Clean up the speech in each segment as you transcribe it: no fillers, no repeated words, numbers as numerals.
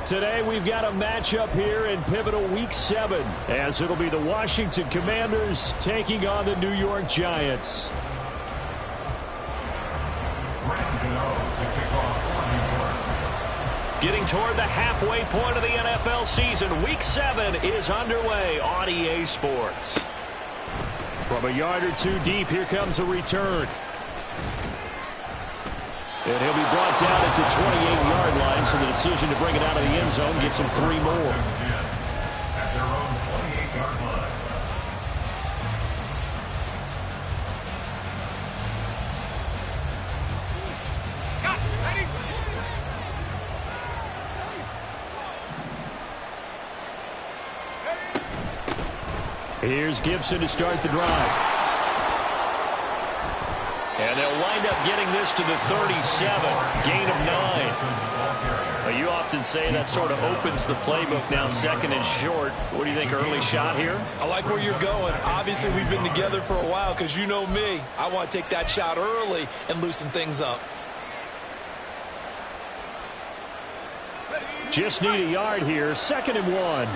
Today we've got a matchup here in pivotal Week 7, as it'll be the Washington Commanders taking on the New York Giants. Getting toward the halfway point of the NFL season, Week 7 is underway on EA Sports. From a yard or two deep, here comes a return. And he'll be brought down at the 28-yard line, so the decision to bring it out of the end zone gets him 3 more. At their own 28-yard line. Here's Gibson to start the drive. And they'll wind up getting this to the 37, gain of 9. You often say that sort of opens the playbook now, second and short. What do you think, early shot here? I like where you're going. Obviously, we've been together for a while because you know me. I want to take that shot early and loosen things up. Just need a yard here, 2nd and 1.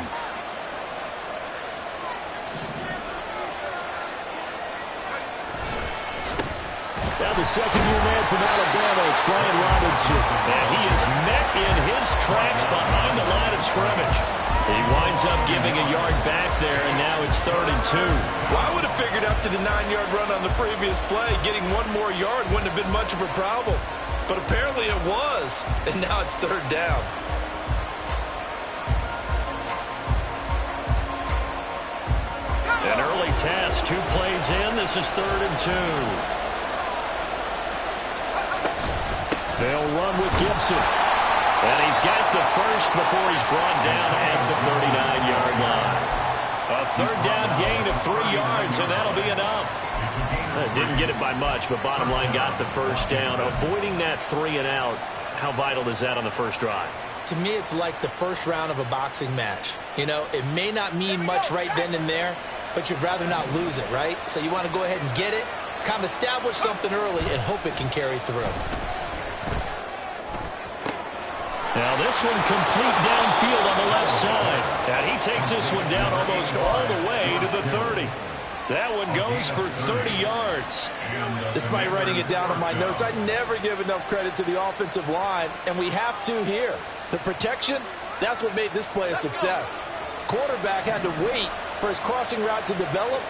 Now the second-year man from Alabama, it's Brian Robinson. And he is met in his tracks behind the line of scrimmage. He winds up giving a yard back there, and now it's 3rd and 2. Well, I would have figured after the 9-yard run on the previous play, getting 1 more yard wouldn't have been much of a problem. But apparently it was, and now it's 3rd down. An early test, 2 plays in. This is 3rd and 2. They'll run with Gibson. And he's got the first before he's brought down at the 39-yard line. A 3rd down gain of 3 yards, and that'll be enough. Didn't get it by much, but bottom line got the first down. Avoiding that 3 and out, how vital is that on the first drive? To me, it's like the first round of a boxing match. You know, it may not mean much right then and there, but you'd rather not lose it, right? So you want to go ahead and get it, kind of establish something early, and hope it can carry through. Now this one complete downfield on the left side. And he takes this one down almost all the way to the 30. That one goes for 30 yards. Despite writing it down on my notes, I never give enough credit to the offensive line, and we have to here. The protection, that's what made this play a success. Quarterback had to wait for his crossing route to develop,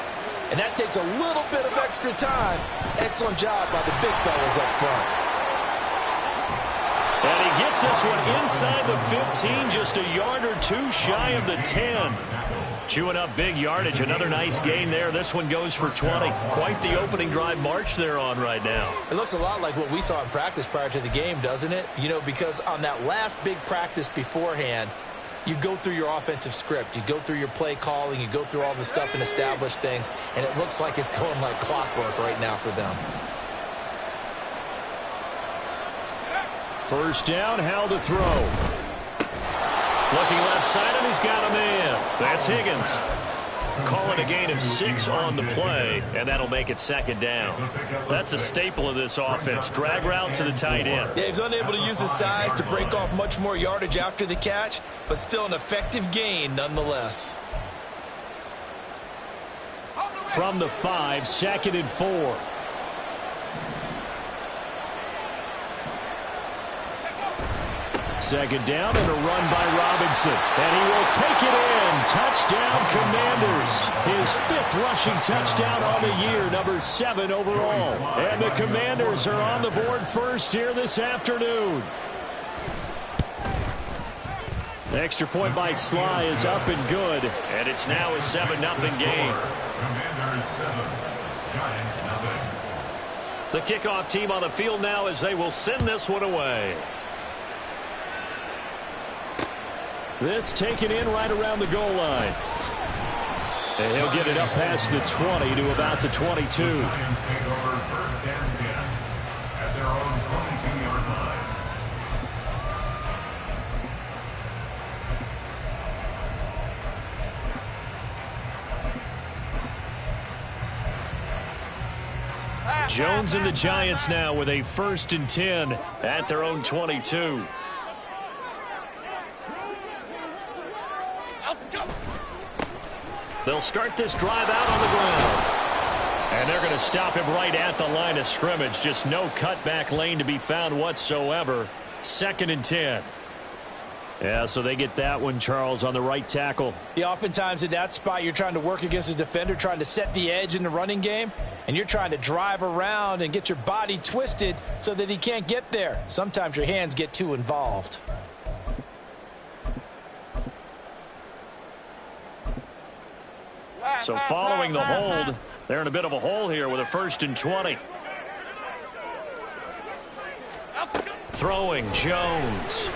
and that takes a little bit of extra time. Excellent job by the big fellas up front. And he gets this one inside the 15, just a yard or 2 shy of the 10. Chewing up big yardage, another nice gain there. This one goes for 20. Quite the opening drive march they're on right now. It looks a lot like what we saw in practice prior to the game, doesn't it? You know, because on that last big practice beforehand, you go through your offensive script. You go through your play calling. You go through all the stuff and establish things. And it looks like it's going like clockwork right now for them. First down, how to throw. Looking left side, and he's got a man. That's Higgins. Calling a gain of 6 on the play, and that'll make it 2nd down. That's a staple of this offense. Drag route to the tight end. Yeah, he's unable to use his size to break off much more yardage after the catch, but still an effective gain nonetheless. From the 5, 2nd and 4. Second down and a run by Robinson. And he will take it in. Touchdown, Commanders. His 5th rushing touchdown on the year, number 7 overall. And the Commanders are on the board first here this afternoon. The extra point by Sly is up and good. And it's now a 7-0 game. Commanders 7, Giants 0. The kickoff team on the field now as they will send this one away. This taken in right around the goal line. And he'll get it up past the 20 to about the 22. Giants take over 1st and 10 at their own 22-yard line. Jones and the Giants now with a 1st and 10 at their own 22. They'll start this drive out on the ground. And they're going to stop him right at the line of scrimmage. Just no cutback lane to be found whatsoever. 2nd and 10. Yeah, so they get that one, Charles, on the right tackle. Yeah, oftentimes in that spot, you're trying to work against a defender, trying to set the edge in the running game, and you're trying to drive around and get your body twisted so that he can't get there. Sometimes your hands get too involved. So following the hold, they're in a bit of a hole here with a 1st and 20. Throwing Jones.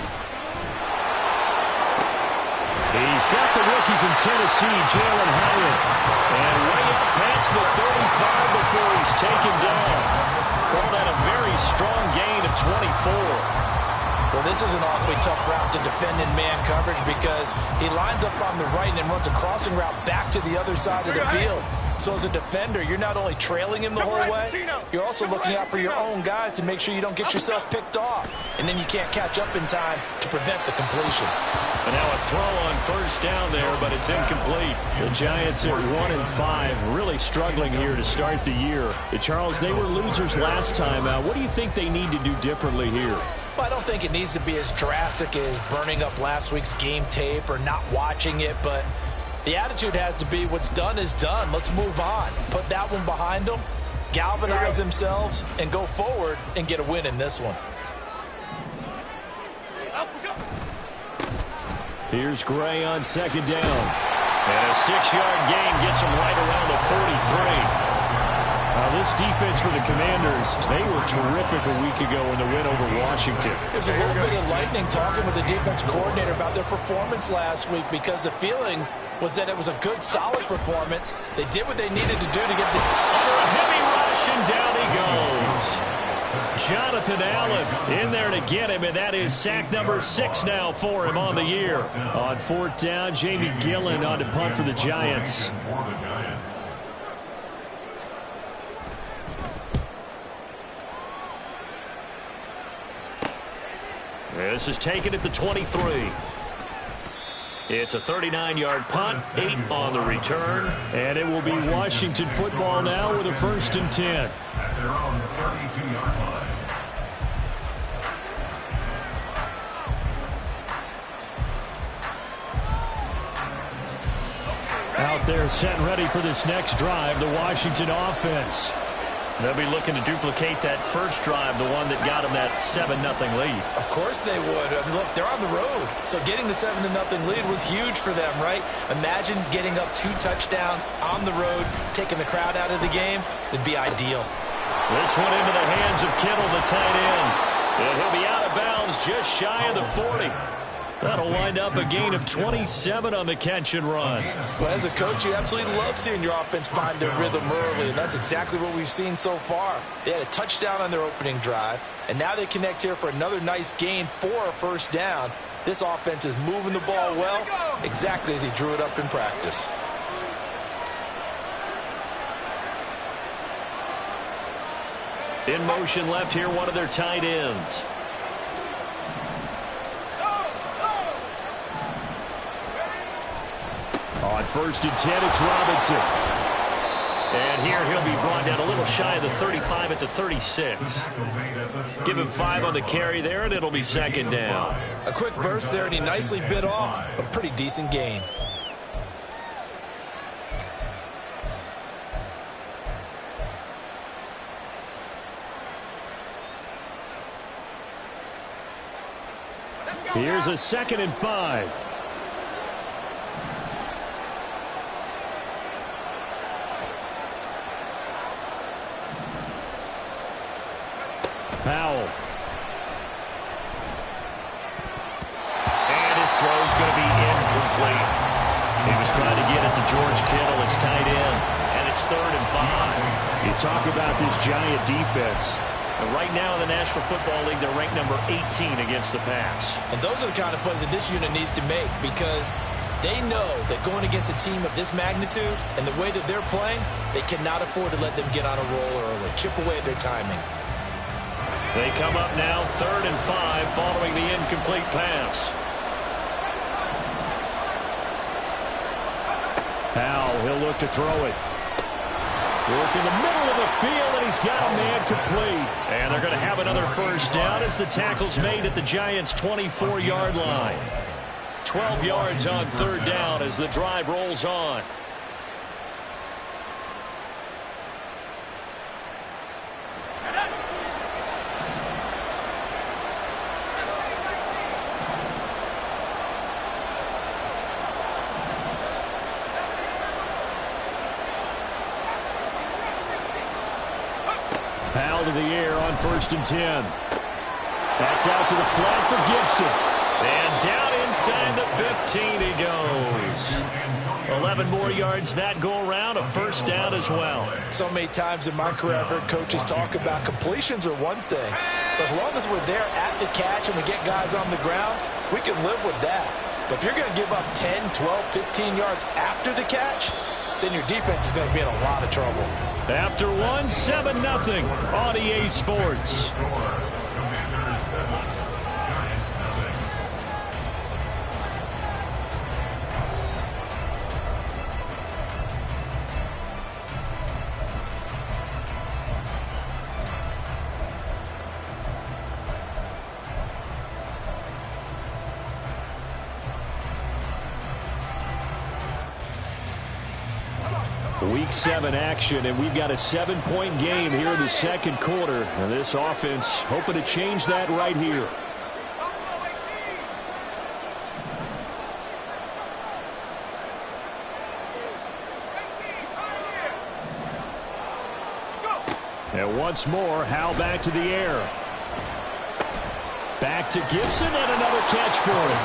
He's got the rookie from Tennessee, Jalen Hyatt. And way up past the 35 before he's taken down. Call that a very strong gain of 24. Well, this is an awfully tough route to defend in man coverage because he lines up on the right and then runs a crossing route back to the other side of the field. So as a defender, you're not only trailing him the whole way, you're also looking out for your own guys to make sure you don't get yourself picked off. And then you can't catch up in time to prevent the completion. And now a throw on 1st down there, but it's incomplete. The Giants at 1-5, really struggling here to start the year. Charles, they were losers last time out. What do you think they need to do differently here? Well, I don't think it needs to be as drastic as burning up last week's game tape or not watching it, but the attitude has to be what's done is done. Let's move on. Put that one behind them, galvanize themselves, and go forward and get a win in this one. Here's Gray on 2nd down. And a 6-yard gain gets him right around the 43. This defense for the Commanders, they were terrific a week ago in the win over Washington. There's a little bit of lightning talking with the defense coordinator about their performance last week because the feeling was that it was a good, solid performance. They did what they needed to do to get the... Under a heavy rush, and down he goes. Jonathan Allen in there to get him, and that is sack number 6 now for him on the year. On 4th down, Jamie Gillen on to punt for the Giants. This is taken at the 23. It's a 39-yard punt, 8 on the return, and it will be Washington football now with a 1st and 10. At their own 32-yard line. Out there set and ready for this next drive, the Washington offense. They'll be looking to duplicate that first drive, the one that got them that 7-0 lead. Of course they would. I mean, look, they're on the road. So getting the 7-0 lead was huge for them, right? Imagine getting up 2 touchdowns on the road, taking the crowd out of the game. It'd be ideal. This one into the hands of Kittle, the tight end. And he'll be out of bounds just shy of the 40. That'll wind up a gain of 27 on the catch and run. Well, as a coach, you absolutely love seeing your offense find their rhythm early, and that's exactly what we've seen so far. They had a touchdown on their opening drive, and now they connect here for another nice gain for a 1st down. This offense is moving the ball well, exactly as he drew it up in practice. In motion left here, one of their tight ends. On 1st and 10, it's Robinson. And here he'll be brought down a little shy of the 35 at the 36. Give him 5 on the carry there, and it'll be 2nd down. A quick burst there, and he nicely bit off a pretty decent gain. Here's a 2nd and 5. Powell. And his throw's going to be incomplete. He was trying to get it to George Kittle. It's tight end, and it's 3rd and 5. You talk about this Giant defense. And right now in the National Football League, they're ranked number 18 against the pass. And those are the kind of plays that this unit needs to make because they know that going against a team of this magnitude and the way that they're playing, they cannot afford to let them get on a roll early. Chip away at their timing. They come up now 3rd and 5 following the incomplete pass. Powell, he'll look to throw it. Work in the middle of the field, and he's got a man complete. And they're going to have another first down as the tackle's made at the Giants' 24-yard line. 12 yards on third down as the drive rolls on. Powell to the air on 1st and 10. That's out to the flat for Gibson. And down inside the 15 he goes. 11 more yards that go around, a first down as well. So many times in my career I've heard coaches talk about completions are one thing. But as long as we're there at the catch and we get guys on the ground, we can live with that. But if you're going to give up 10, 12, 15 yards after the catch, then your defense is going to be in a lot of trouble. After one, 7-0 on EA Sports. Commanders 7, Giants nothing. Week 7 action, and we've got a 7-point game here in the second quarter. And this offense hoping to change that right here. And once more, Howell back to the air. Back to Gibson, and another catch for him.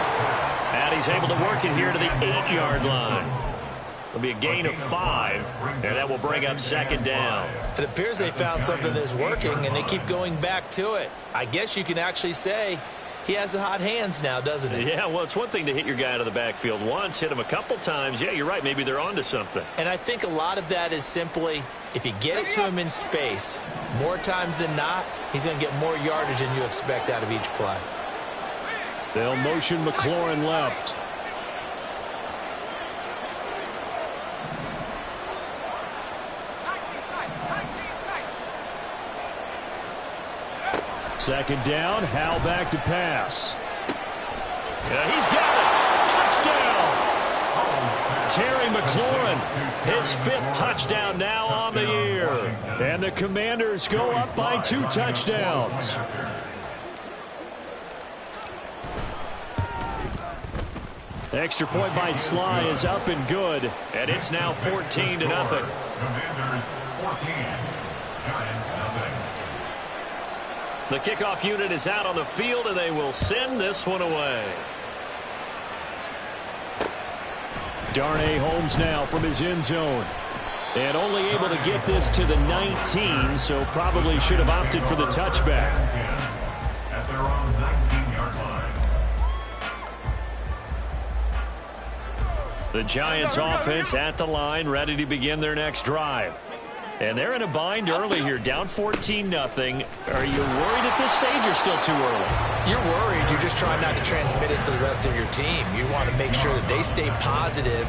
And he's able to work it here to the 8-yard line. It'll be a gain of 5, and that will bring up second down. It appears they found something that's working, and they keep going back to it. I guess you can actually say he has the hot hands now, doesn't he? Yeah, well, it's one thing to hit your guy out of the backfield once, hit him a couple times. Yeah, you're right. Maybe they're onto something. And I think a lot of that is simply if you get it to him in space, more times than not, he's going to get more yardage than you expect out of each play. They'll motion McLaurin left. Second down, Howell back to pass. Yeah, he's got it. Touchdown. Terry McLaurin, his 5th touchdown now on the year. And the Commanders go up by 2 touchdowns. Extra point by Sly is up and good. And it's now 14-0. Commanders 14, Giants nothing. The kickoff unit is out on the field, and they will send this one away. Darnay Holmes now from his end zone. And only able to get this to the 19, so probably should have opted for the touchback. At their own 19-yard line. The Giants offense at the line, ready to begin their next drive. And they're in a bind early here, down 14-0. Are you worried at this stage or still too early? You're worried. You're just trying not to transmit it to the rest of your team. You want to make sure that they stay positive.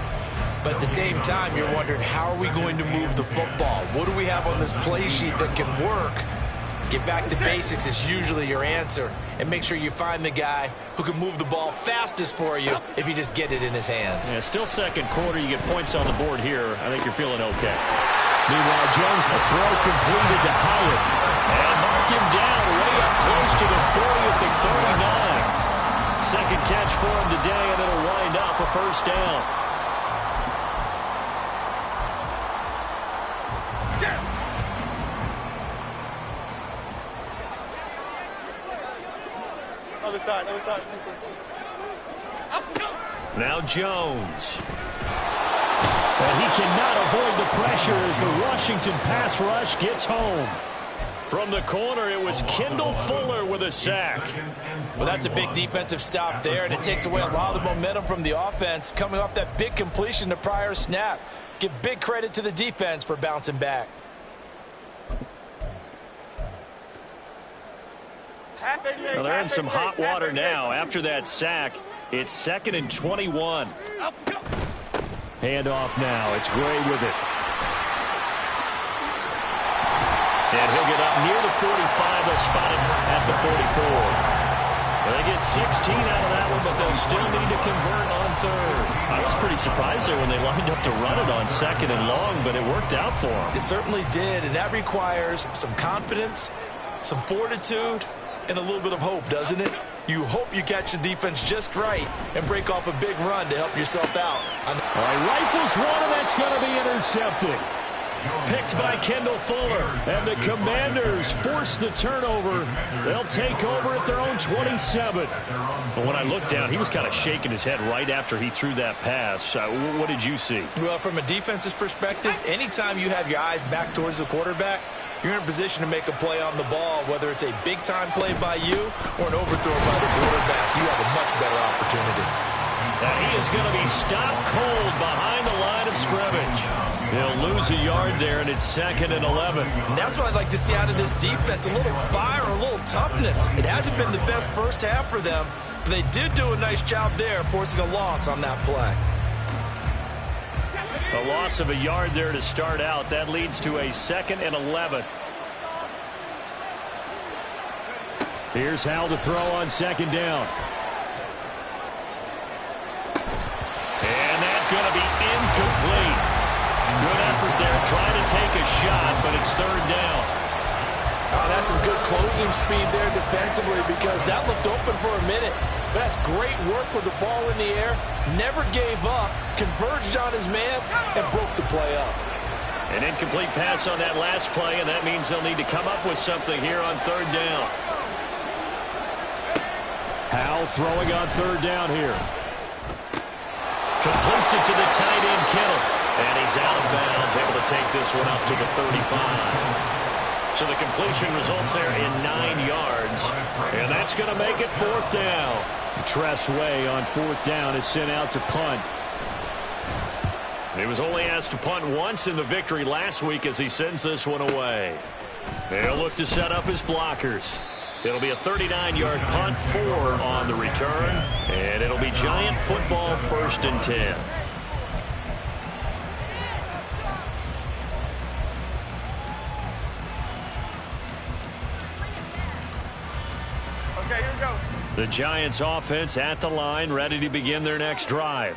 But at the same time, you're wondering, how are we going to move the football? What do we have on this play sheet that can work? Get back to basics is usually your answer. And make sure you find the guy who can move the ball fastest for you if you just get it in his hands. Yeah, still second quarter. You get points on the board here. I think you're feeling okay. Meanwhile, Jones, the throw completed to Howard. And mark him down way up close to the 40 at the 39. Second catch for him today, and it'll wind up a first down. Other side, other side. Now Jones. And he cannot avoid the pressure as the Washington pass rush gets home. From the corner, it was Kendall Fuller with a sack. Well, that's a big defensive stop there, and it takes away a lot of the momentum from the offense coming off that big completion to prior snap. Give big credit to the defense for bouncing back. Well, they're in some hot water now. After that sack, it's 2nd and 21. Handoff now. It's Gray with it. And he'll get up near the 45. They'll spot him at the 44. They get 16 out of that one, but they'll still need to convert on third. I was pretty surprised there when they lined up to run it on second and long, but it worked out for them. It certainly did, and that requires some confidence, some fortitude, and a little bit of hope, doesn't it? You hope you catch the defense just right and break off a big run to help yourself out. All right, rifles one, and that's going to be intercepted. Picked by Kendall Fuller. And the Commanders force the turnover. They'll take over at their own 27. But when I looked down, he was kind of shaking his head right after he threw that pass. What did you see? Well, from a defense's perspective, anytime you have your eyes back towards the quarterback, you're in a position to make a play on the ball, whether it's a big-time play by you or an overthrow by the quarterback. You have a much better opportunity. And he is going to be stopped cold behind the line of scrimmage. He'll lose a yard there, and it's 2nd and 11. And that's what I'd like to see out of this defense, a little fire, a little toughness. It hasn't been the best first half for them, but they did do a nice job there, forcing a loss on that play. A loss of a yard there to start out. That leads to a 2nd and 11. Here's Howell to throw on 2nd down. And that's going to be incomplete. Good effort there, trying to take a shot, but it's 3rd down. Oh, that's some good closing speed there defensively because that looked open for a minute. But that's great work with the ball in the air. Never gave up, converged on his man, and broke the play up. An incomplete pass on that last play, and that means they'll need to come up with something here on 3rd down. Howell throwing on 3rd down here. Completes it to the tight end, Kittle. And he's out of bounds, able to take this one up to the 35. So the completion results there in 9 yards. And that's going to make it 4th down. Tress Way on 4th down is sent out to punt. He was only asked to punt once in the victory last week as he sends this one away. They'll look to set up his blockers. It'll be a 39-yard punt, 4 on the return. And it'll be Giant football, 1st and 10. Okay, here we go. The Giants offense at the line, ready to begin their next drive.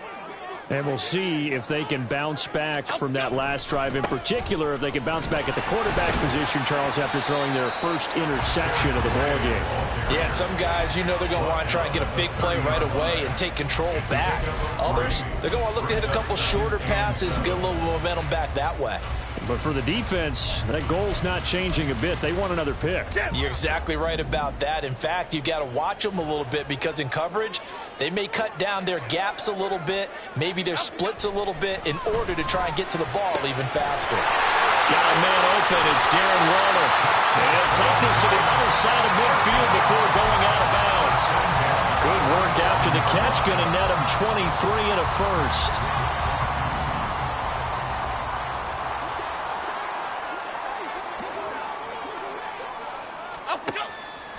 And we'll see if they can bounce back from that last drive. In particular, if they can bounce back at the quarterback position, Charles, after throwing their first interception of the ball game. Yeah, some guys, you know they're going to want to try and get a big play right away and take control back. Others, they're going to want to look to hit a couple shorter passes, get a little momentum back that way. But for the defense, that goal's not changing a bit. They want another pick. You're exactly right about that. In fact, you've got to watch them a little bit because in coverage, they may cut down their gaps a little bit, maybe their splits a little bit in order to try and get to the ball even faster. Got a man open. It's Darren Waller. And he'll take this to the other side of midfield before going out of bounds. Good work after the catch. Going to net him 23 and a first.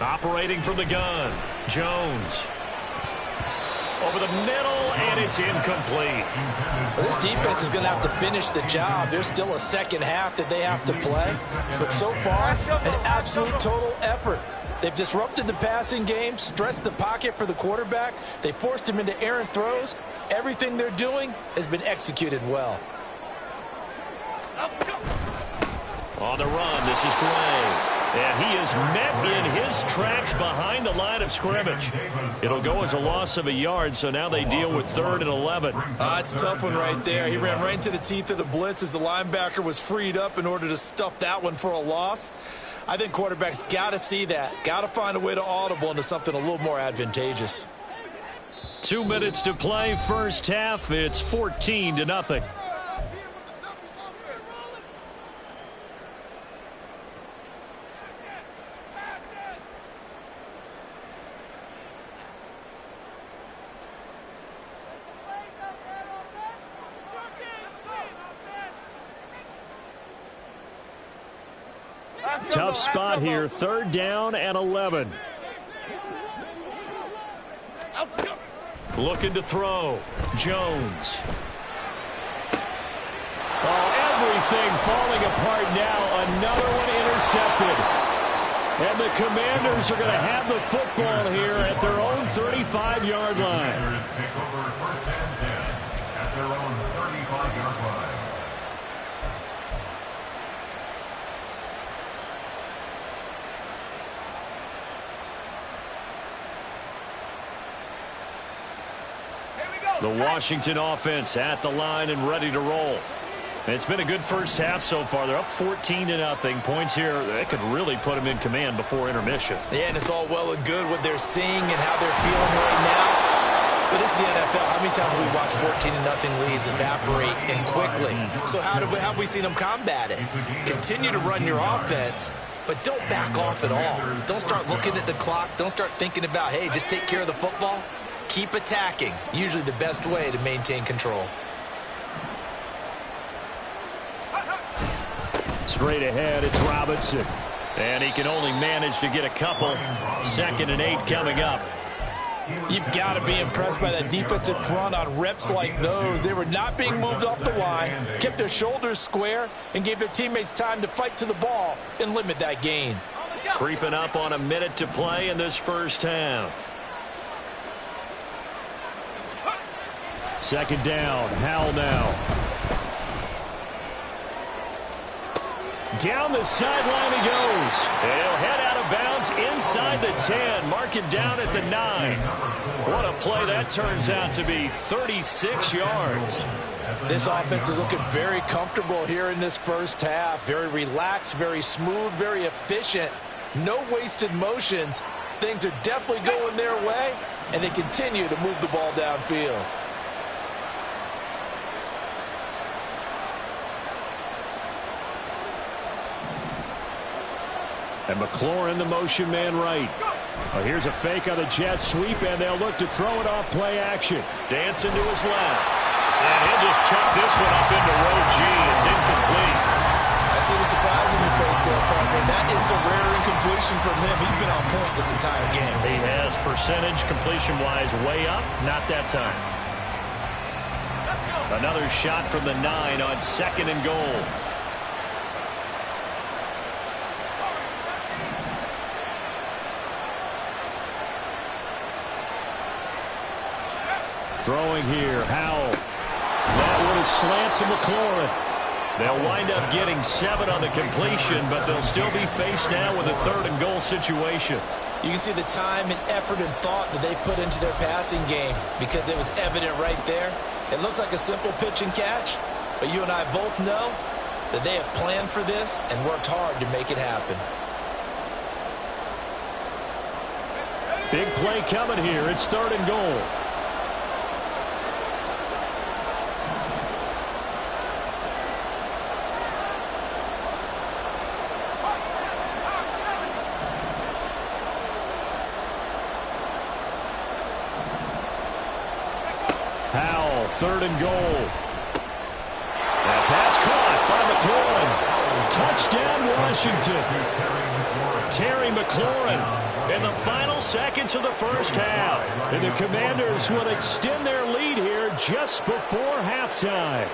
Operating from the gun, Jones. Over the middle, and it's incomplete. Well, this defense is going to have to finish the job. There's still a second half that they have to play. But so far, an absolute total effort. They've disrupted the passing game, stressed the pocket for the quarterback. They forced him into errant throws. Everything they're doing has been executed well. On the run, this is Gray. And he is met in his tracks behind the line of scrimmage. It'll go as a loss of a yard, so now they deal with 3rd and 11. It's a tough one right there. He ran right into the teeth of the blitz as the linebacker was freed up in order to stuff that one for a loss. I think quarterbacks got to see that. Got to find a way to audible into something a little more advantageous. 2 minutes to play, first half. It's 14-0. Tough spot here, 3rd down and 11. Looking to throw, Jones. Everything falling apart now. Another one intercepted. And the Commanders are going to have the football here at their own 35-yard line. Commanders take over first and 10 at their own 35-yard line. The Washington offense at the line and ready to roll. It's been a good first half so far. They're up 14-0. Points here, they could really put them in command before intermission. Yeah, and it's all well and good what they're seeing and how they're feeling right now. But this is the NFL. How many times have we watched 14-0 leads evaporate and quickly? So how have we seen them combat it? Continue to run your offense, but don't back off at all. Don't start looking at the clock. Don't start thinking about, hey, just take care of the football. Keep attacking. Usually the best way to maintain control. Straight ahead, it's Robinson. And he can only manage to get a couple. 2nd and 8 coming up. You've got to be impressed by that defensive front on reps like those. They were not being moved off the line, kept their shoulders square, and gave their teammates time to fight to the ball and limit that gain. Creeping up on a minute to play in this first half. 2nd down, Howell now. Down the sideline he goes. He'll head out of bounds inside the 10. Mark it down at the 9. What a play that turns out to be. 36 yards. This offense is looking very comfortable here in this first half. Very relaxed, very smooth, very efficient. No wasted motions. Things are definitely going their way, and they continue to move the ball downfield. And McLaurin, the motion man right. Well, here's a fake on the jet sweep, and they'll look to throw it off play action. Dancing to his left. And he'll just chuck this one up into row G. It's incomplete. I see the surprise in your face there, partner. That is a rare incompletion from him. He's been on point this entire game. He has percentage completion-wise way up. Not that time. Another shot from the 9 on 2nd and goal. Throwing here, Howell. That one is slant to McLaurin. They'll wind up getting 7 on the completion, but they'll still be faced now with a 3rd and goal situation. You can see the time and effort and thought that they put into their passing game because it was evident right there. It looks like a simple pitch and catch, but you and I both know that they have planned for this and worked hard to make it happen. Big play coming here. It's 3rd and goal. Howell, 3rd and goal. That pass caught by McLaurin. Touchdown, Washington. Terry McLaurin in the final seconds of the first half. And the Commanders will extend their lead here just before halftime.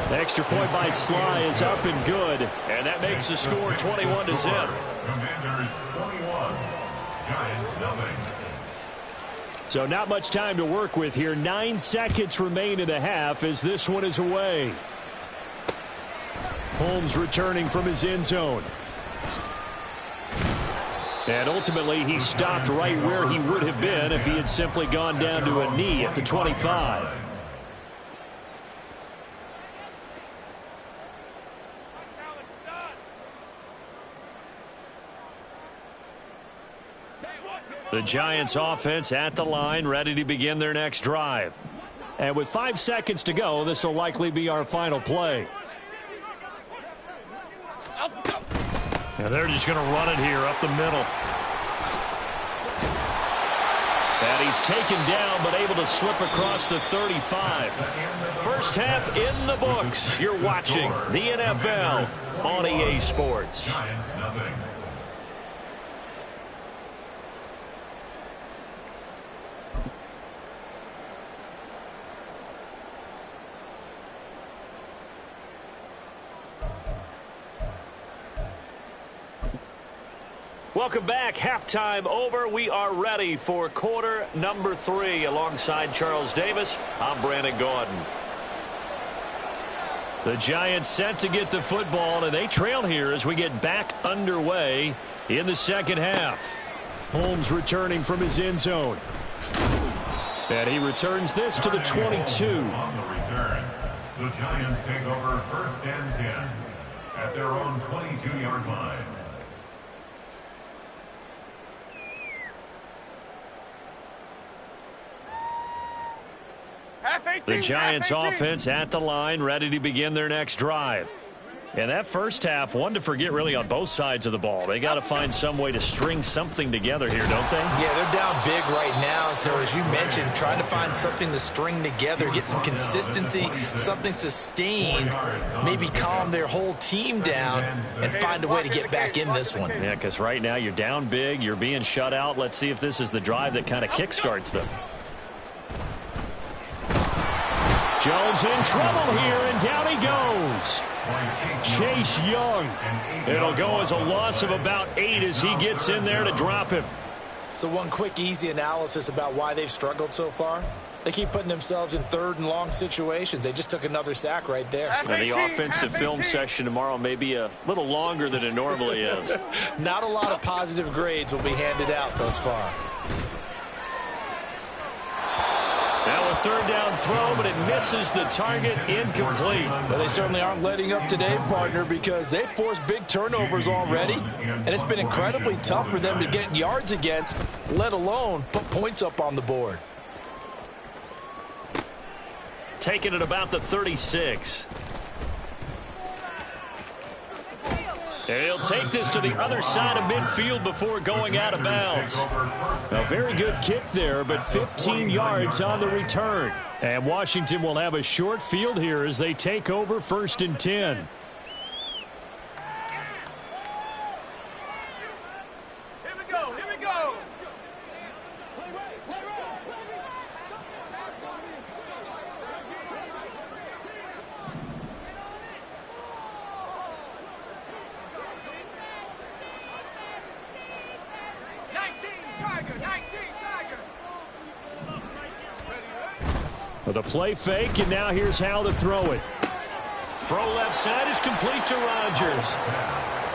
The extra point by Sly is up and good. And that makes the score 21-0. Commanders 21, Giants nothing. So not much time to work with here. 9 seconds remain in the half as this one is away. Holmes returning from his end zone. And ultimately he stopped right where he would have been if he had simply gone down to a knee at the 25. The Giants offense at the line, ready to begin their next drive. And with 5 seconds to go, this will likely be our final play. And they're just going to run it here up the middle. And he's taken down, but able to slip across the 35. First half in the books. You're watching the NFL on EA Sports. Giants nothing. Welcome back. Halftime over. We are ready for quarter number 3. Alongside Charles Davis, I'm Brandon Gaudin. The Giants set to get the football, and they trail here as we get back underway in the second half. Holmes returning from his end zone. And he returns this to the 22. On the return, the Giants take over 1st and 10 at their own 22-yard line. The Giants offense at the line, ready to begin their next drive. And that first half, one to forget really on both sides of the ball. They got to find some way to string something together here, don't they? Yeah, they're down big right now. So as you mentioned, trying to find something to string together, get some consistency, something sustained, maybe calm their whole team down and find a way to get back in this one. Yeah, because right now you're down big, you're being shut out. Let's see if this is the drive that kind of kickstarts them. Jones in trouble here, and down he goes. Chase Young. It'll go as a loss of about 8 as he gets in there to drop him. So one quick, easy analysis about why they've struggled so far. They keep putting themselves in 3rd and long situations. They just took another sack right there. And the offensive film session tomorrow may be a little longer than it normally is. Not a lot of positive grades will be handed out thus far. Now a 3rd down throw, but it misses the target, incomplete. But they certainly aren't letting up today, partner, because they've forced big turnovers already, and it's been incredibly tough for them to get yards against, let alone put points up on the board. Taking it about the 36. And he'll take this to the other side of midfield before going out of bounds. A very good kick there, but 15 yards on the return. And Washington will have a short field here as they take over 1st and 10. The play fake, and now here's how to throw it. Throw left side is complete to Rodgers.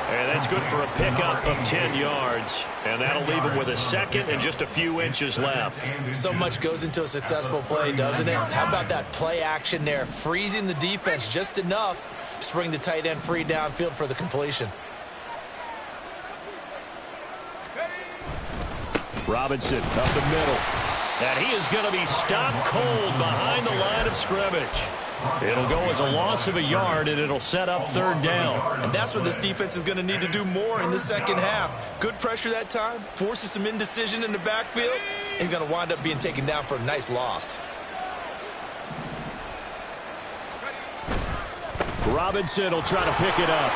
And that's good for a pickup of 10 yards. And that'll leave him with a 2nd and just a few inches left. So much goes into a successful play, doesn't it? How about that play action there? Freezing the defense just enough to bring the tight end free downfield for the completion. Robinson up the middle. And he is going to be stopped cold behind the line of scrimmage. It'll go as a loss of a yard, and it'll set up 3rd down. And that's what this defense is going to need to do more in the second half. Good pressure that time, forces some indecision in the backfield. He's going to wind up being taken down for a nice loss. Robinson will try to pick it up.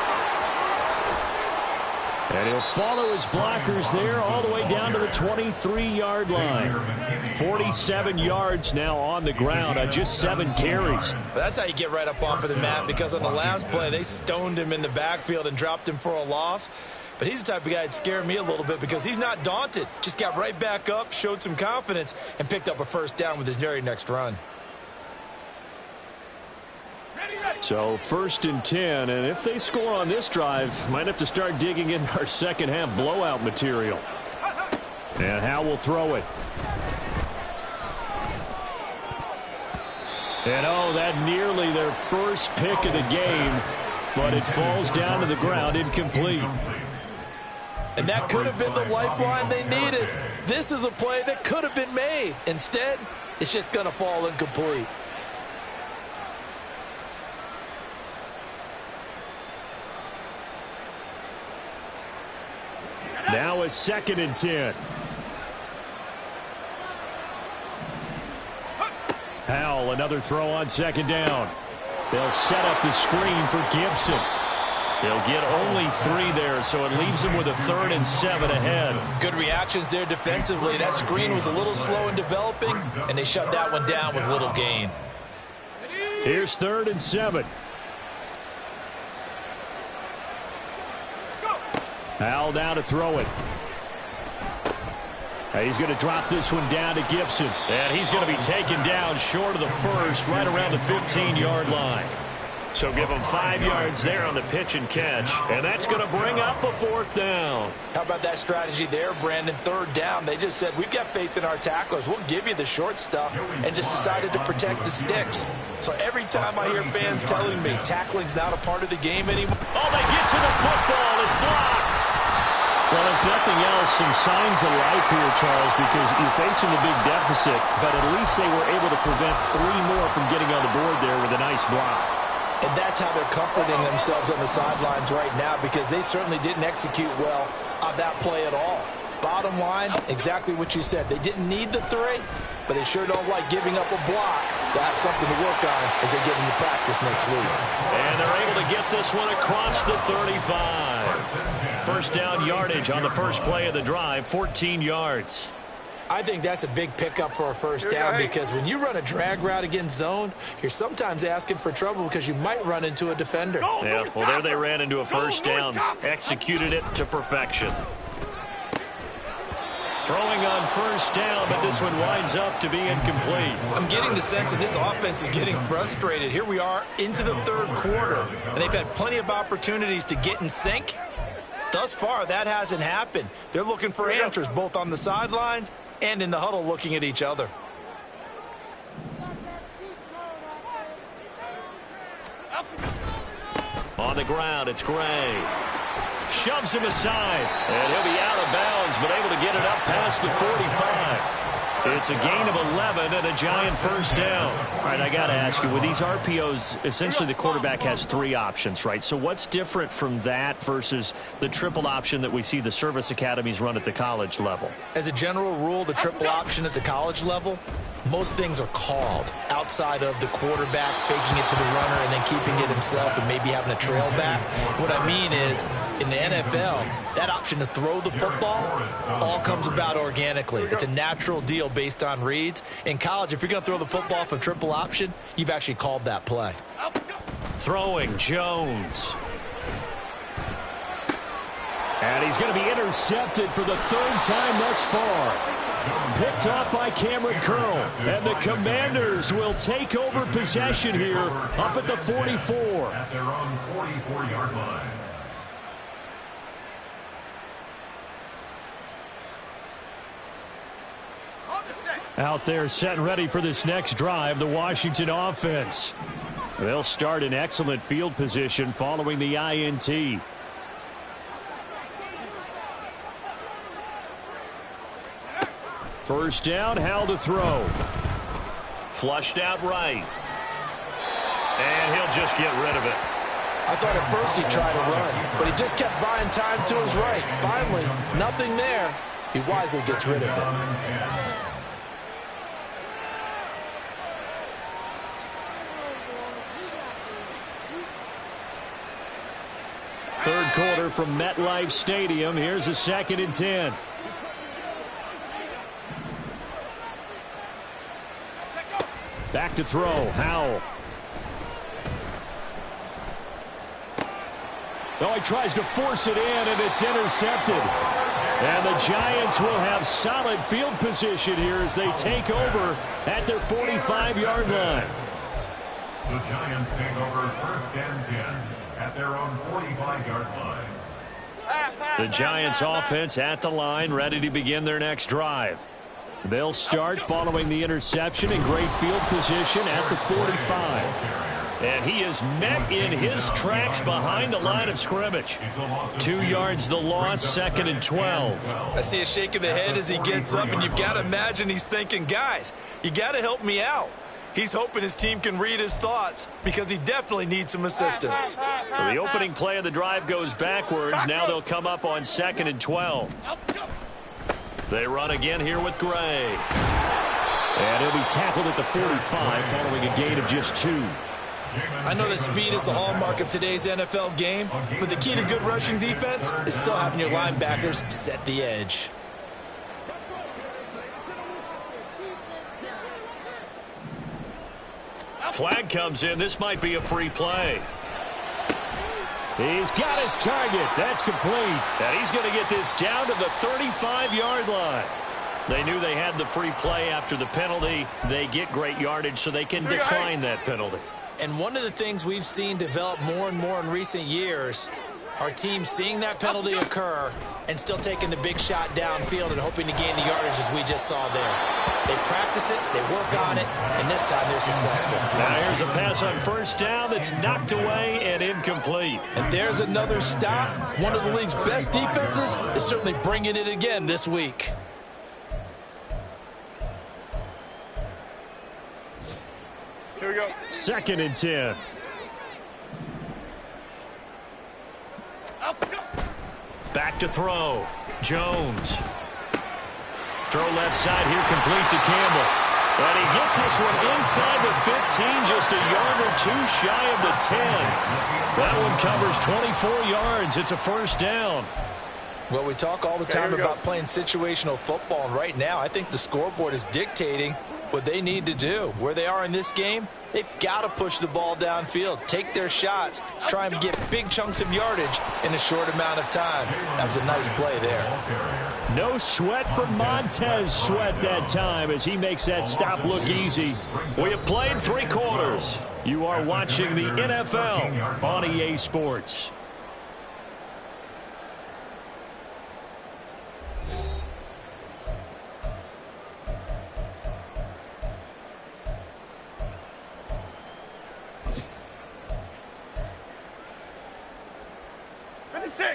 And he'll follow his blockers there all the way down to the 23-yard line. 47 yards now on the ground on just 7 carries. That's how you get right up off of the mat, because on the last play, they stoned him in the backfield and dropped him for a loss. But he's the type of guy that scared me a little bit because he's not daunted. Just got right back up, showed some confidence, and picked up a 1st down with his very next run. So 1st and 10, and if they score on this drive, might have to start digging in our second half blowout material. And Howe will throw it. And oh, that nearly their first pick of the game, but it falls down to the ground incomplete. And that could have been the lifeline they needed. This is a play that could have been made. Instead, it's just going to fall incomplete. Now a 2nd and 10. Howell, another throw on 2nd down. They'll set up the screen for Gibson. They'll get only 3 there, so it leaves them with a 3rd and 7 ahead. Good reactions there defensively. That screen was a little slow in developing, and they shut that one down with little gain. Here's 3rd and 7. Hal now to throw it. He's going to drop this one down to Gibson. And he's going to be taken down short of the first, right around the 15-yard line. So give him 5 yards there on the pitch and catch. And that's going to bring up a 4th down. How about that strategy there, Brandon? 3rd down. They just said, we've got faith in our tacklers. We'll give you the short stuff, and just decided to protect the sticks. So every time I hear fans telling me tackling's not a part of the game anymore. Oh, they get to the football. It's blocked. Well, if nothing else, some signs of life here, Charles, because you're facing a big deficit, but at least they were able to prevent 3 more from getting on the board there with a nice block. And that's how they're comforting themselves on the sidelines right now, because they certainly didn't execute well on that play at all. Bottom line, exactly what you said. They didn't need the 3, but they sure don't like giving up a block. They'll have something to work on as they get into practice next week. And they're able to get this one across the 35. First down yardage on the first play of the drive, 14 yards. I think that's a big pickup for a first down, because when you run a drag route against zone, you're sometimes asking for trouble because you might run into a defender. Yeah, well, there they ran into a first down. Executed it to perfection. Throwing on first down, but this one winds up to be incomplete. I'm getting the sense that this offense is getting frustrated. Here we are into the 3rd quarter, and they've had plenty of opportunities to get in sync. Thus far, that hasn't happened. They're looking for answers both on the sidelines and in the huddle, looking at each other. On the ground, it's Gray. Shoves him aside, and he'll be out of bounds, but able to get it up past the 45. It's a gain of 11 and a Giant first down. All right, I got to ask you, with these RPOs, essentially the quarterback has 3 options, right? So what's different from that versus the triple option that we see the service academies run at the college level? As a general rule, the triple option at the college level, most things are called outside of the quarterback faking it to the runner and then keeping it himself and maybe having a trail back. What I mean is, in the NFL, that option to throw the football all comes about organically. It's a natural deal based on reads. In college, if you're going to throw the football off a triple option, you've actually called that play. Throwing Jones. And he's going to be intercepted for the 3rd time thus far. Picked off by Cameron Curl. And the Commanders will take over possession here up at the 44. At their own 44-yard line. Out there set and ready for this next drive, the Washington offense. They'll start in excellent field position following the INT. First down, Hal to throw. Flushed out right. And he'll just get rid of it. I thought at first he'd try to run, but he just kept buying time to his right. Finally, nothing there. He wisely gets rid of it. Third quarter from MetLife Stadium. Here's a 2nd and 10. Back to throw. Howell. Oh, he tries to force it in, and it's intercepted. And the Giants will have solid field position here as they take over at their 45-yard line. The Giants take over 1st and 10 at their own 45-yard line. The Giants offense at the line, ready to begin their next drive. They'll start following the interception in great field position at the 45. And he is met in his tracks behind the line of scrimmage. 2 yards the loss, 2nd and 12. I see a shake of the head as he gets up, and you've got to imagine he's thinking, guys, you got to help me out. He's hoping his team can read his thoughts because he definitely needs some assistance. So the opening play of the drive goes backwards. Now they'll come up on 2nd and 12. They run again here with Gray. And he'll be tackled at the 45 following a gain of just 2. I know that speed is the hallmark of today's NFL game, but the key to good rushing defense is still having your linebackers set the edge. Flag comes in. This might be a free play. He's got his target. That's complete. And he's going to get this down to the 35-yard line. They knew they had the free play after the penalty. They get great yardage so they can decline that penalty. And one of the things we've seen develop more and more in recent years are teams seeing that penalty occur and still taking the big shot downfield and hoping to gain the yardage as we just saw there. They practice it, they work on it, and this time they're successful. Now here's a pass on first down that's knocked away and incomplete. And there's another stop. One of the league's best defenses is certainly bringing it again this week. Here we go. 2nd and 10. Back to throw. Jones. Throw left side here, complete to Campbell. And he gets this one inside the 15, just a yard or two shy of the 10. That one covers 24 yards. It's a first down. Well, we talk all the time about playing situational football, and right now I think the scoreboard is dictating what they need to do. Where they are in this game, they've got to push the ball downfield, take their shots, try and get big chunks of yardage in a short amount of time. That was a nice play there. No sweat for Montez Sweat that time as he makes that stop look easy. We have played 3 quarters. You are watching the NFL on EA Sports.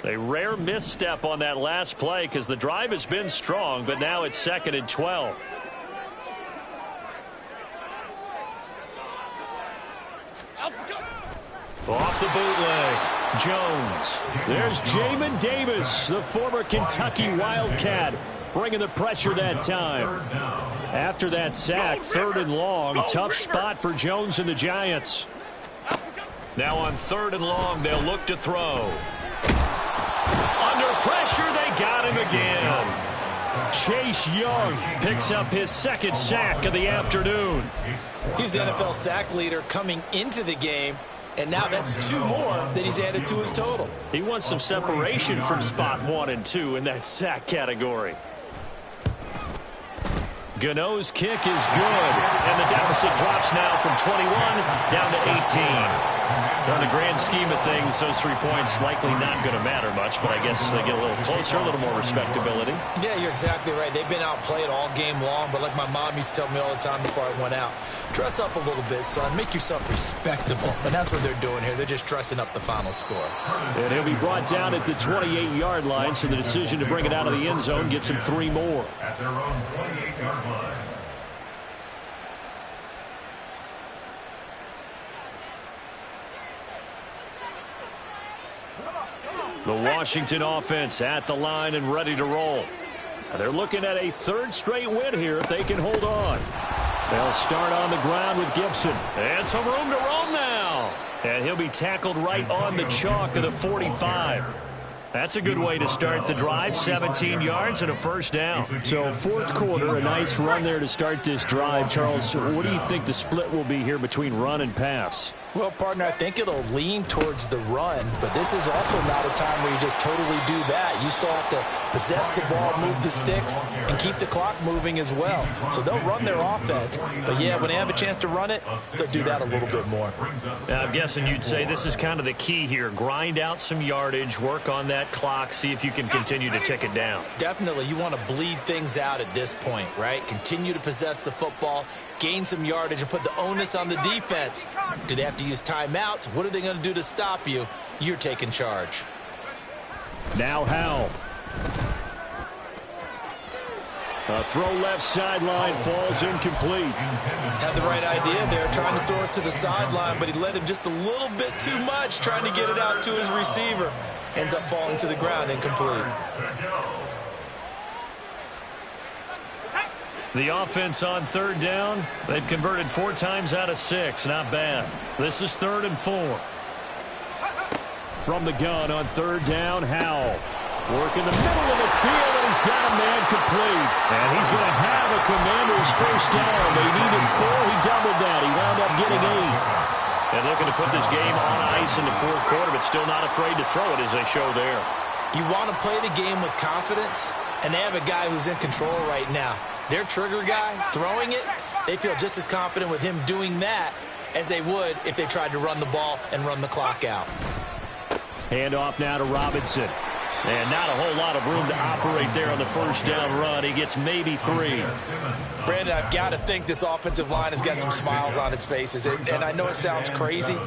A rare misstep on that last play because the drive has been strong, but now it's 2nd and 12. Off the bootleg, Jones. There's Jamin Davis, the former Kentucky Wildcat, bringing the pressure that time. After that sack, 3rd and long, tough spot for Jones and the Giants. Now on 3rd and long, they'll look to throw. Under pressure, they got him again. Chase Young picks up his 2nd sack of the afternoon. He's the NFL sack leader coming into the game, and now that's 2 more that he's added to his total. He wants some separation from spot 1 and 2 in that sack category. Gano's kick is good, and the deficit drops now from 21 down to 18. On the grand scheme of things, those 3 points likely not going to matter much, but I guess they get a little closer, a little more respectability. Yeah, you're exactly right. They've been outplayed all game long, but like my mom used to tell me all the time before I went out, dress up a little bit, son. Make yourself respectable. And that's what they're doing here. They're just dressing up the final score. And he'll be brought down at the 28-yard line, so the decision to bring it out of the end zone gets him 3 more. At their own 28-yard line. The Washington offense at the line and ready to roll. They're looking at a 3rd straight win here if they can hold on. They'll start on the ground with Gibson. And some room to roam now. And he'll be tackled right on the chalk of the 45. That's a good way to start the drive. 17 yards and a first down. So 4th quarter, a nice run there to start this drive. Charles, what do you think the split will be here between run and pass? Well, partner, I think it'll lean towards the run, but this is also not a time where you just totally do that. You still have to possess the ball, move the sticks, and keep the clock moving as well. So they'll run their offense, but yeah, when they have a chance to run it, they'll do that a little bit more. I'm guessing you'd say this is kind of the key here. Grind out some yardage, work on that clock, see if you can continue to tick it down. Definitely, you want to bleed things out at this point, right? Continue to possess the football, gain some yardage, and put the onus on the defense. Do they have to use timeouts? What are they going to do to stop you? You're taking charge. Now Howell. A throw left sideline falls incomplete. Had the right idea there, trying to throw it to the sideline, but he led him just a little bit too much, trying to get it out to his receiver. Ends up falling to the ground incomplete. The offense on 3rd down. They've converted 4 times out of 6. Not bad. This is 3rd and 4. From the gun on 3rd down, Howell. Working the middle of the field, and he's got a man complete. And he's going to have a Commanders first down. They needed 4. He doubled that. He wound up getting 8. And looking to put this game on ice in the fourth quarter, but still not afraid to throw it as they show there. You want to play the game with confidence, and they have a guy who's in control right now. Their trigger guy, throwing it, they feel just as confident with him doing that as they would if they tried to run the ball and run the clock out. Hand off now to Robinson. And not a whole lot of room to operate there on the first down run. He gets maybe 3. Brandon, I've got to think this offensive line has got some smiles on its faces. And I know it sounds crazy,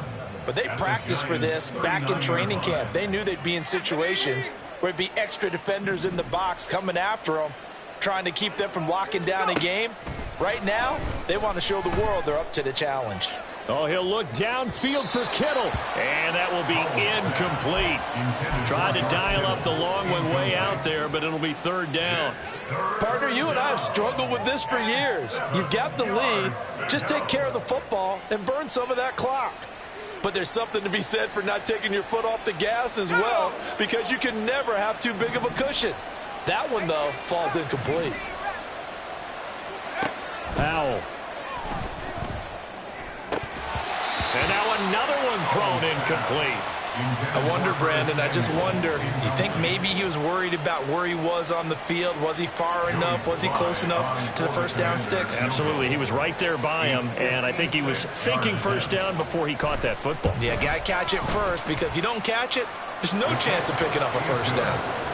but they practiced for this back in training camp. They knew they'd be in situations where it'd be extra defenders in the box coming after them, trying to keep them from locking down a game. Right now, they want to show the world they're up to the challenge. Oh, he'll look downfield for Kittle. And that will be incomplete. Tried to dial up the long one way out there, but it'll be third down. Partner, you and I have struggled with this for years. You've got the lead. Just take care of the football and burn some of that clock. But there's something to be said for not taking your foot off the gas as well, because you can never have too big of a cushion. That one, though, falls incomplete. Powell. And now another one thrown incomplete. I wonder, Brandon, I just wonder, you think maybe he was worried about where he was on the field? Was he far enough? Was he close enough to the first down sticks? Absolutely. He was right there by him, and I think he was thinking first down before he caught that football. Yeah, got to catch it first, because if you don't catch it, there's no chance of picking up a first down.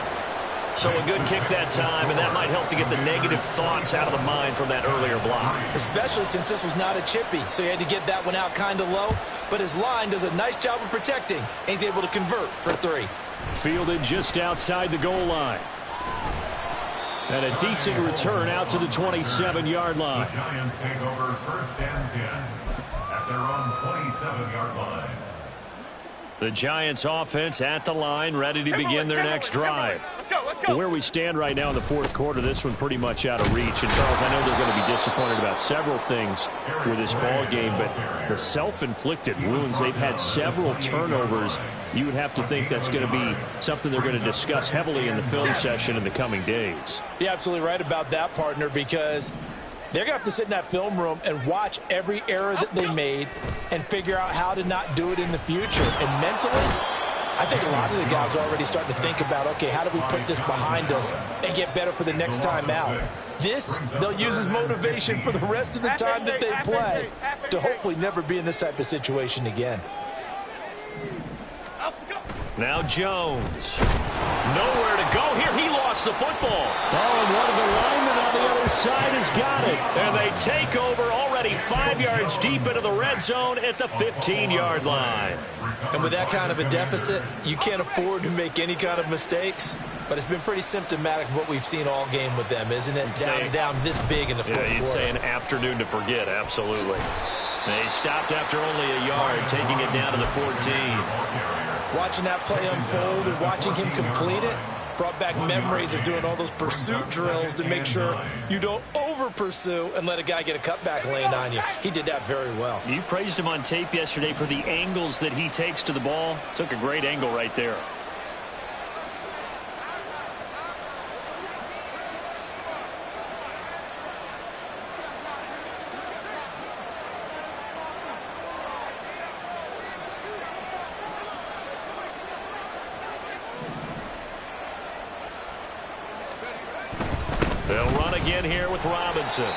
So a good kick that time, and that might help to get the negative thoughts out of the mind from that earlier block. Especially since this was not a chippy, so he had to get that one out kind of low. But his line does a nice job of protecting, and he's able to convert for 3. Fielded just outside the goal line. And a decent return out to the 27-yard line. The Giants take over first and 10 at their own 27-yard line. The Giants offense at the line, ready to begin their next drive. Let's go. Where we stand right now in the fourth quarter, this one pretty much out of reach. And, Charles, I know they're going to be disappointed about several things with this ball game, but the self-inflicted wounds, they've had several turnovers. You would have to think that's going to be something they're going to discuss heavily in the film session in the coming days. You're absolutely right about that, partner, because they're going to have to sit in that film room and watch every error that they made and figure out how to not do it in the future. And mentally, I think a lot of the guys are already starting to think about, okay, how do we put this behind us and get better for the next time out? This, they'll use as motivation for the rest of the time that they play to hopefully never be in this type of situation again. Now Jones. Nowhere to go here. He lost the football. Oh, and one of the linemen on the other side has got it. And they take over already 5 yards deep into the red zone at the 15-yard line. And with that kind of a deficit, you can't afford to make any kind of mistakes. But it's been pretty symptomatic of what we've seen all game with them, isn't it? Down this big in the fourth quarter. You'd say an afternoon to forget, absolutely. They stopped after only a yard, taking it down to the 14. Watching that play unfold and watching him complete it brought back memories of doing all those pursuit drills to make sure you don't over-pursue and let a guy get a cutback lane on you. He did that very well. You praised him on tape yesterday for the angles that he takes to the ball. Took a great angle right there. They'll run again here with Robinson.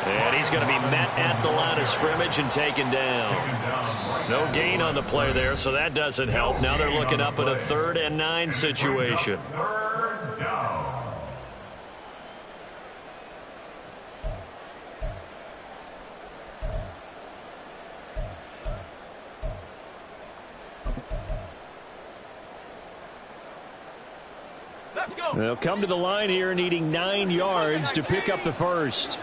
And he's going to be met at the line of scrimmage and taken down. No gain on the play there, so that doesn't help. Now they're looking up at a 3rd and 9 situation. Third down. They'll come to the line here needing 9 yards to pick up the first.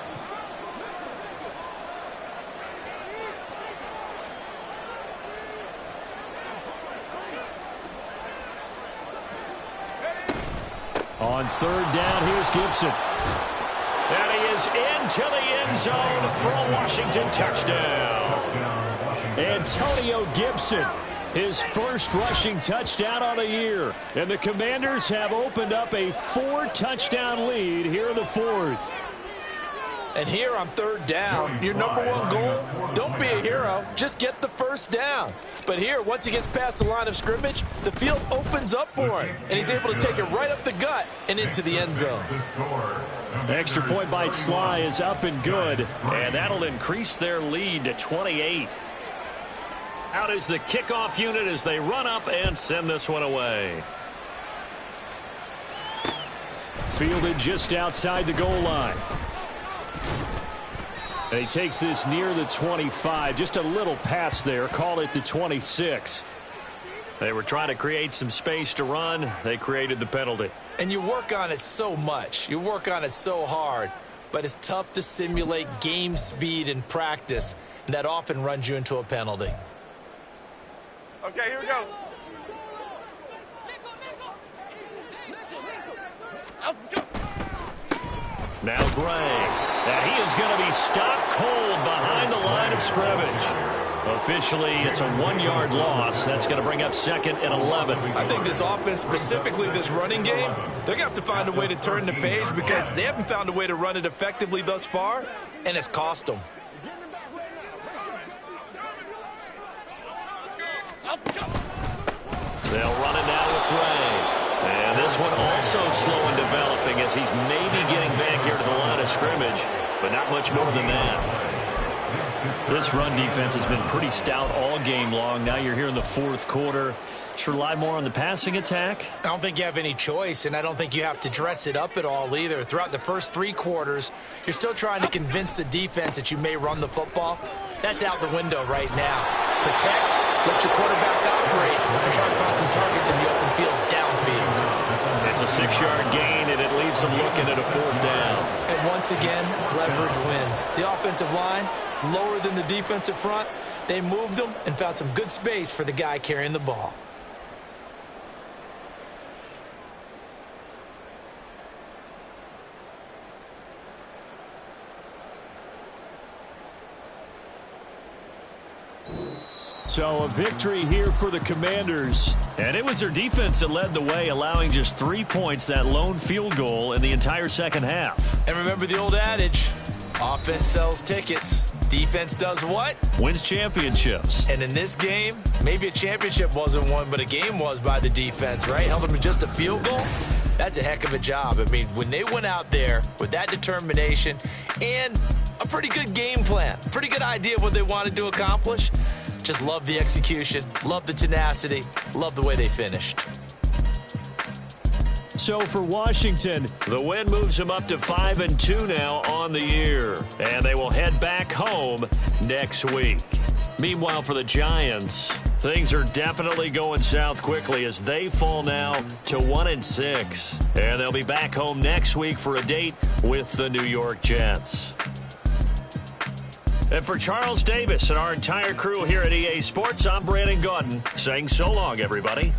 On 3rd down, here's Gibson. And he is into the end zone for a Washington touchdown. Antonio Gibson, his first rushing touchdown on the year. And the Commanders have opened up a 4-touchdown lead here in the fourth. And here on third down, your number one goal, don't be a hero, just get the first down. But here, once he gets past the line of scrimmage, the field opens up for him, and he's able to take it right up the gut and into the end zone. Extra point by Sly is up and good, and that'll increase their lead to 28. Out is the kickoff unit as they run up and send this one away. Fielded just outside the goal line. And he takes this near the 25. Just a little pass there. Call it the 26. They were trying to create some space to run. They created the penalty. And you work on it so much. You work on it so hard. But it's tough to simulate game speed in practice. And that often runs you into a penalty. Okay, here we go. Now Gray. And he is going to be stopped cold behind the line of scrimmage. Officially, it's a 1-yard loss. That's going to bring up second and 11. I think this offense, specifically this running game, they're going to have to find a way to turn the page because they haven't found a way to run it effectively thus far, and it's cost them. They'll run it now with Gray. And this one also slow in developing as he's maybe getting back here to the line of scrimmage, but not much more than that. This run defense has been pretty stout all game long. Now you're here in the fourth quarter. Should rely more on the passing attack? I don't think you have any choice, and I don't think you have to dress it up at all either. Throughout the first 3 quarters, you're still trying to convince the defense that you may run the football. That's out the window right now. Protect, let your quarterback operate, and try to find some targets in the open field downfield. It's a 6-yard gain, and it leaves them looking at a 4th down. And once again, leverage wins. The offensive line, lower than the defensive front. They moved them and found some good space for the guy carrying the ball. So a victory here for the Commanders. And it was their defense that led the way, allowing just 3 points, that lone field goal in the entire second half. And remember the old adage, offense sells tickets. Defense does what? Wins championships. And in this game, maybe a championship wasn't won, but a game was by the defense, right? Held them to just a field goal. That's a heck of a job. I mean, when they went out there with that determination and a pretty good game plan, pretty good idea of what they wanted to accomplish, just love the execution, love the tenacity, love the way they finished. So for Washington, the win moves them up to 5-2 now on the year. And they will head back home next week. Meanwhile, for the Giants, things are definitely going south quickly as they fall now to 1-6. And they'll be back home next week for a date with the New York Jets. And for Charles Davis and our entire crew here at EA Sports, I'm Brandon Gaudin saying so long, everybody.